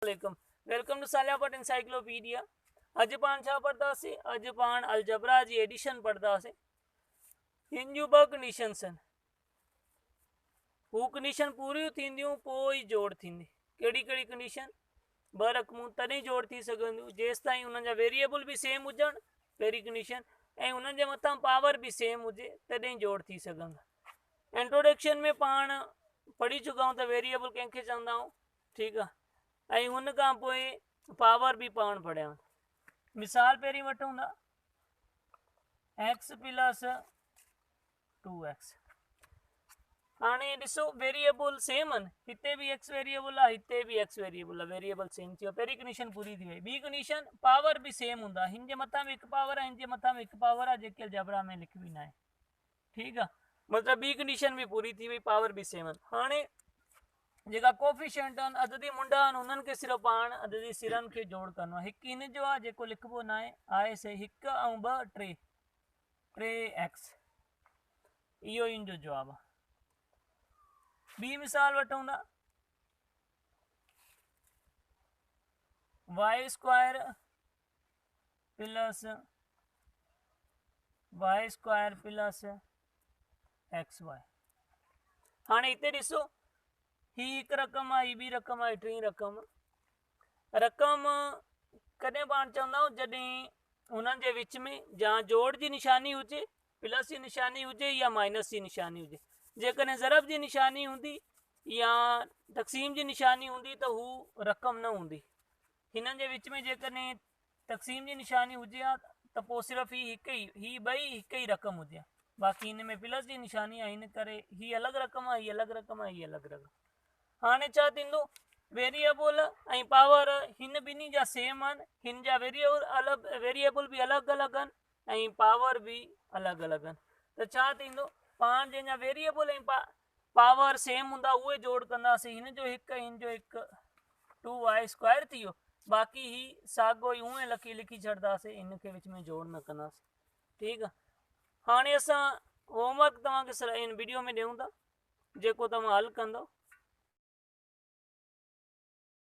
वालेकुम, welcome to Saliya Bhatt encyclopedia. अज पाण छा पढ़दासीं? अज पाण अलजबरा जी एडिशन पढ़दासीं। हिन जूं ॿ कंडीशन्स आहिनि, हू कंडीशन पूरियूं थींदियूं पोइ ई जोड़ थींदी। कहिड़ी कहिड़ी कंडीशन? ॿ रक़मूं तॾहिं जोड़ थी सघंदियूं जेसि ताईं उन्हनि जा वेरिएबल बि सेम हुजनि, पहिरीं कंडीशन, ऐं उन्हनि जे मथां पावर बि सेम हुजे, तॾहिं जोड़ थी सघंदा। इंट्रोडक्शन में पाण पढ़ी चुका आहियूं त वेरिएबल कंहिंखे चवंदा आहियूं, ठीकु आहे, ऐं हुन खां पोइ पावर बि पाण पढ़िया। मिसाल पहिरीं वठूं था, एक्स प्लस 2x। हाणे ॾिसो वेरिएबल सेम आहिनि, हिते बि एक्स वेरिएबल आहे, हिते बि एक्स वेरिएबल आहे, वेरिएबल सेम थी वियो। पहिरीं कंडीशन पूरी थी वई। ॿी कंडीशन, पावर बि सेम हूंदा, हिन जे मथां बि हिकु पावर आहे, हिन जे मथां बि हिकु पावर आहे, जेके अलजबरा में लिखबी न आहे, ठीकु आहे। मतिलबु ॿी कंडीशन बि पूरी थी वई, पावर बि सेम आहिनि। हाणे जेका कोफिशिएंट आहिनि, अददी मुंडा आहिनि, उन्हनि खे सिर्फ़ु पाण अददी सिरनि खे जोड़ करिणो आहे। हिकु हिन जो आहे जेको लिखबो न आहे से 1 ऐं 2 3x, इहो इन जो जवाबु आहे। ॿी मिसाल वठूं था, y² plus y² plus xy। हाणे हिते ॾिसो, ही हिकु रक़म आहे, ही ॿी रक़म आहे, टीं रक़म। रक़म कॾहिं पाण चवंदा आहियूं जॾहिं हुननि जे विच में या जोड़ जी निशानी हुजे, प्लस जी निशानी हुजे या माइनस जी निशानी हुजे। जेकॾहिं ज़रब जी निशानी हूंदी या तक़सीम जी निशानी हूंदी त हू रक़म न हूंदी। हिननि जे विच में जेकॾहिं तक़सीम जी निशानी हुजे हा त पोइ सिर्फ़ु ही ॿई हिकु ई रक़म हुजे हा। बाक़ी हिन में प्लस जी निशानी आहे, हिन करे ही अलॻि रक़म आहे, ही अलॻि रक़म आहे, ही अलॻि रक़म। हाणे छा थींदो, वेरिएबल ऐं पावर हिन ॿिन्ही जा सेम आहिनि, हिन जा वेरिएबल बि अलॻि अलॻि आहिनि ऐं पावर बि अलॻि अलॻि आहिनि। त छा थींदो, पाण जंहिंजा वेरिएबल ऐं पावर सेम हूंदा उहे जोड़ कंदासीं। हिन जो हिकु, हिन जो हिकु, 2y² थी वियो। बाक़ी ही साॻियो ई उहे लिखी छॾंदासीं, इन खे विच में जोड़ न कंदासीं, ठीकु आहे। हाणे असां होमवर्क तव्हांखे हिन वीडियो में ॾियूं था, जेको तव्हां हल कंदो।